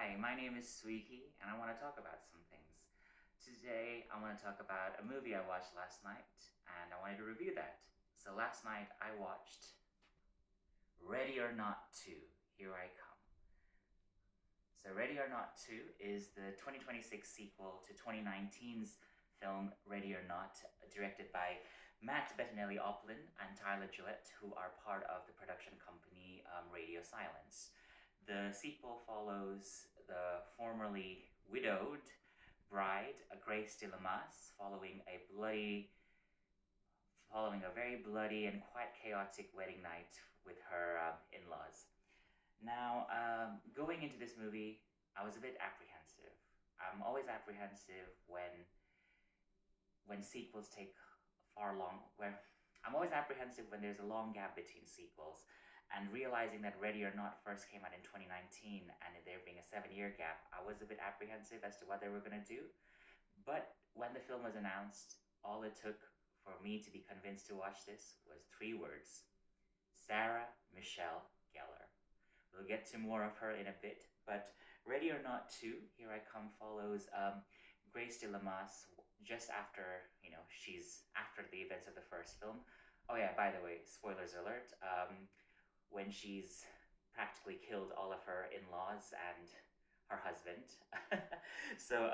Hi, my name is Sweetie, and I want to talk about some things. Today, I want to talk about a movie I watched last night, and I wanted to review that. So last night, I watched Ready or Not 2, Here I Come. So Ready or Not 2 is the 2026 sequel to 2019's film Ready or Not, directed by Matt Bettinelli-Oplin and Tyler Gillett, who are part of the production company Radio Silence. The sequel follows the formerly widowed bride, Grace de Lamas, following a very bloody and quite chaotic wedding night with her in-laws. Now, going into this movie, I was a bit apprehensive. I'm always apprehensive when sequels take far long. Where I'm always apprehensive when there's a long gap between sequels, and realizing that Ready or Not first came out in 2019, and there being a 7-year gap, I was a bit apprehensive as to what they were gonna do. But when the film was announced, all it took for me to be convinced to watch this was 3 words: Sarah Michelle Gellar. We'll get to more of her in a bit, but Ready or Not 2, Here I Come follows Grace de Lamas just after, she's after the events of the first film. Oh yeah, by the way, spoilers alert, when she's practically killed all of her in-laws and her husband. So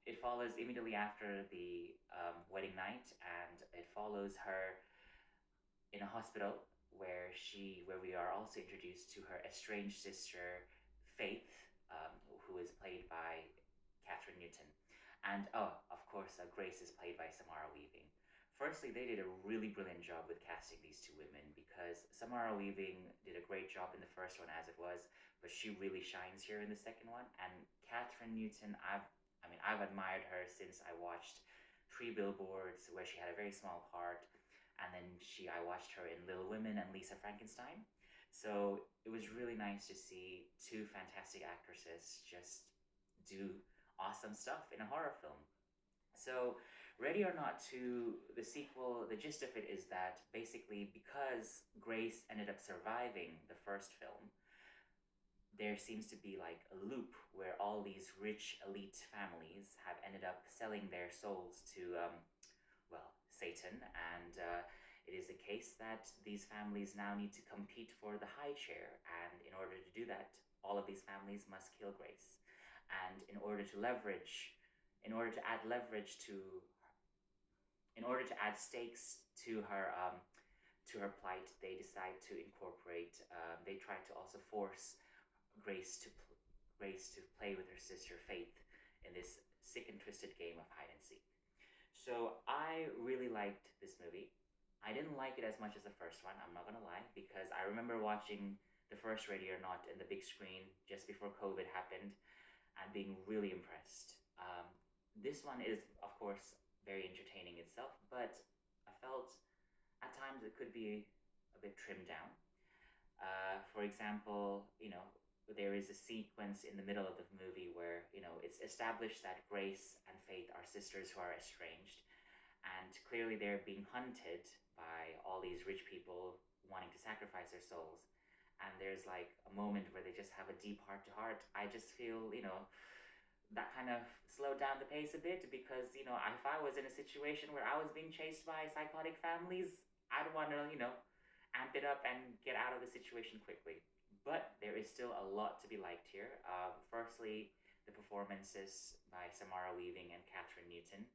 it follows immediately after the wedding night, and it follows her in a hospital where we are also introduced to her estranged sister Faith, who is played by Catherine Newton, and of course, Grace is played by Samara Weaving. Firstly, they did a really brilliant job with casting these two women, because Samara Weaving did a great job in the first one as it was, but she really shines here in the second one. And Catherine Newton, I've admired her since I watched Three Billboards, where she had a very small part, and then I watched her in Little Women and Lisa Frankenstein. So it was really nice to see two fantastic actresses just do awesome stuff in a horror film. So, Ready or Not 2, the sequel, the gist of it is that basically, because Grace ended up surviving the first film, there seems to be like a loop where all these rich elite families have ended up selling their souls to, Satan, and it is the case that these families now need to compete for the high chair, and in order to do that, all of these families must kill Grace. And in order to add leverage to, in order to add stakes to her plight, they decide to incorporate. They try to also force Grace to play with her sister Faith in this sick and twisted game of hide and seek. So I really liked this movie. I didn't like it as much as the first one, I'm not gonna lie, because I remember watching the first Ready or Not in the big screen just before COVID happened and being really impressed. This one is, of course, very entertaining itself, but I felt at times it could be a bit trimmed down. For example, there is a sequence in the middle of the movie where, it's established that Grace and Faith are sisters who are estranged, and clearly they're being hunted by all these rich people wanting to sacrifice their souls. And there's like a moment where they just have a deep heart to heart. I just feel, that kind of slowed down the pace a bit, because, if I was in a situation where I was being chased by psychotic families, I'd want to, amp it up and get out of the situation quickly. But there is still a lot to be liked here. Firstly, the performances by Samara Weaving and Catherine Newton.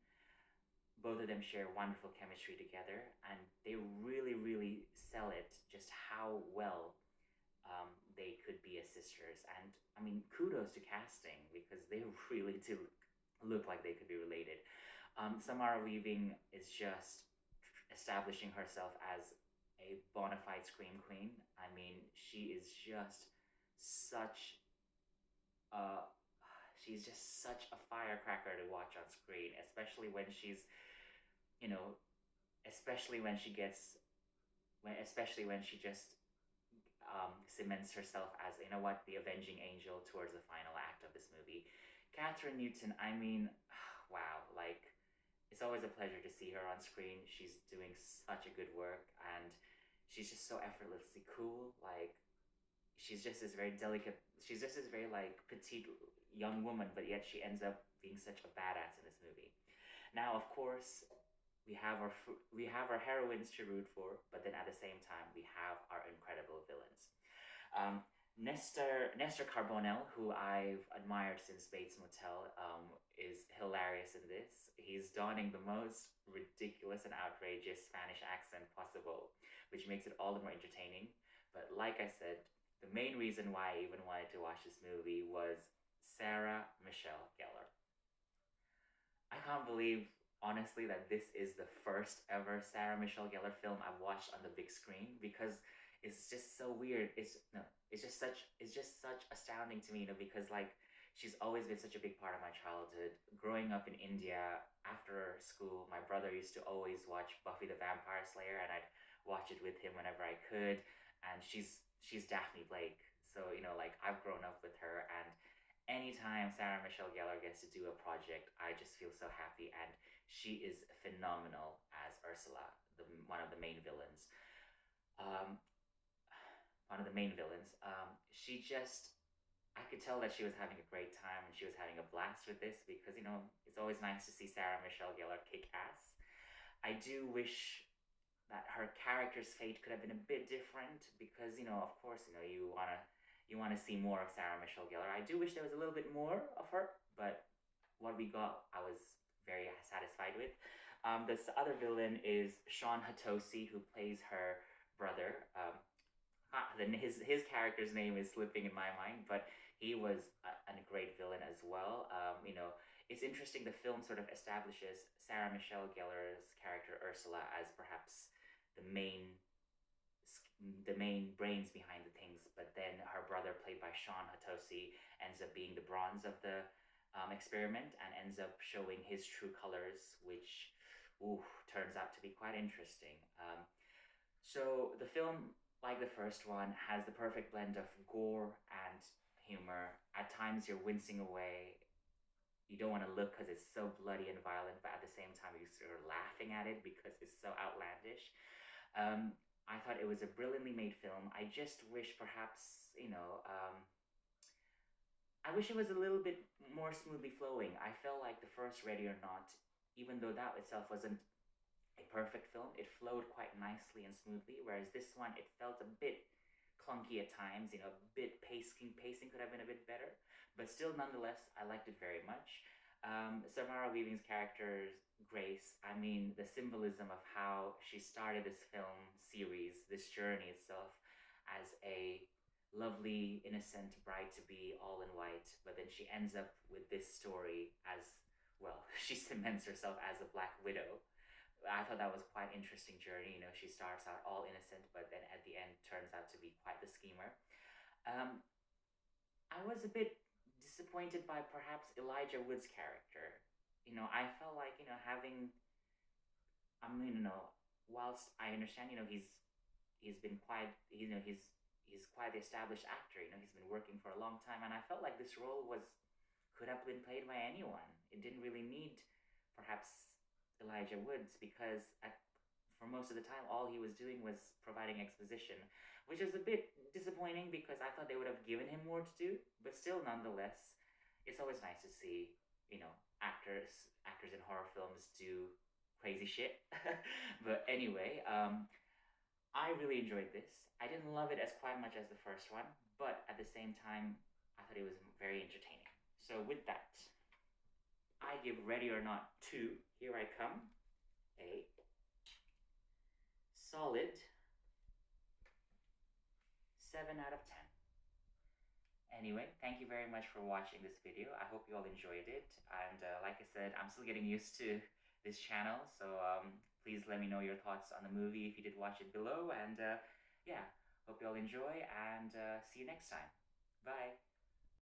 Both of them share wonderful chemistry together, and they really, really sell it just how well they could be as sisters. And kudos to casting, because they really do look like they could be related. Samara Weaving is just establishing herself as a bona fide scream queen. She is just such a she's just such a firecracker to watch on screen, especially when she's, you know, especially when she gets, especially when she just cements herself as, the avenging angel towards the final act of this movie. Catherine Newton, wow, like, it's always a pleasure to see her on screen. She's doing such a good work, and she's just so effortlessly cool. Like, she's just this very delicate. She's just this very like petite young woman, but yet she ends up being such a badass in this movie. Now, of course, we have our heroines to root for, but then at the same time, we have our incredible villains. Um, Nestor Carbonell, who I've admired since Bates Motel, is hilarious in this. He's donning the most ridiculous and outrageous Spanish accent possible, which makes it all the more entertaining. But like I said, the main reason why I even wanted to watch this movie was Sarah Michelle Gellar. I can't believe, honestly, that this is the first ever Sarah Michelle Gellar film I've watched on the big screen because it's just so weird. It's no, it's just such astounding to me, because like she's always been such a big part of my childhood. Growing up in India, after school, my brother used to always watch Buffy the Vampire Slayer, and I'd watch it with him whenever I could. And she's Daphne Blake, so like I've grown up with her, and anytime Sarah Michelle Gellar gets to do a project, I just feel so happy. And she is phenomenal as Ursula, one of the main villains. Um, one of the main villains. She just, I could tell that she was having a great time and she was having a blast with this because, it's always nice to see Sarah Michelle Gellar kick ass. I do wish that her character's fate could have been a bit different because, of course, you want to see more of Sarah Michelle Gellar. I do wish there was a little bit more of her, but what we got, I was very satisfied with. This other villain is Sean Hatosi, who plays her brother. His character's name is slipping in my mind, but he was a great villain as well. It's interesting. The film sort of establishes Sarah Michelle Gellar's character Ursula as perhaps the main the main brains behind the things, but then her brother, played by Sean Hatosi, ends up being the bronze of the experiment and ends up showing his true colors, which turns out to be quite interesting. So the film, like the first one, has the perfect blend of gore and humor. At times, you're wincing away. You don't want to look because it's so bloody and violent, but at the same time, you're sort of laughing at it because it's so outlandish. Um, I thought it was a brilliantly made film. I just wish perhaps, I wish it was a little bit more smoothly flowing. I felt like the first Ready or Not, even though that itself wasn't a perfect film, it flowed quite nicely and smoothly. Whereas this one, it felt a bit clunky at times. A bit pacing could have been a bit better, but still, nonetheless, I liked it very much. Samara Weaving's character Grace. I mean, the symbolism of how she started this film series, this journey itself, as a lovely, innocent bride to be, all in white, but then she ends up with this story as well. She cements herself as a Black Widow. I thought that was quite an interesting journey. She starts out all innocent, but then at the end turns out to be quite the schemer. Um, I was a bit disappointed by perhaps Elijah Wood's character. I felt like having. I mean, whilst I understand, he's been quite, he's quite the established actor. He's been working for a long time, and I felt like this role could have been played by anyone. It didn't really need, perhaps, Elijah Woods because for most of the time, all he was doing was providing exposition, which is a bit disappointing because I thought they would have given him more to do. But still, nonetheless, it's always nice to see actors in horror films do crazy shit. But anyway, I really enjoyed this. I didn't love it as quite much as the first one, but at the same time, I thought it was very entertaining. So with that, I give Ready or Not 2, Here I Come, a solid 7 out of 10. Anyway, thank you very much for watching this video. I hope you all enjoyed it. And like I said, I'm still getting used to this channel. So please let me know your thoughts on the movie if you did watch it below. And yeah, hope you all enjoy and see you next time. Bye.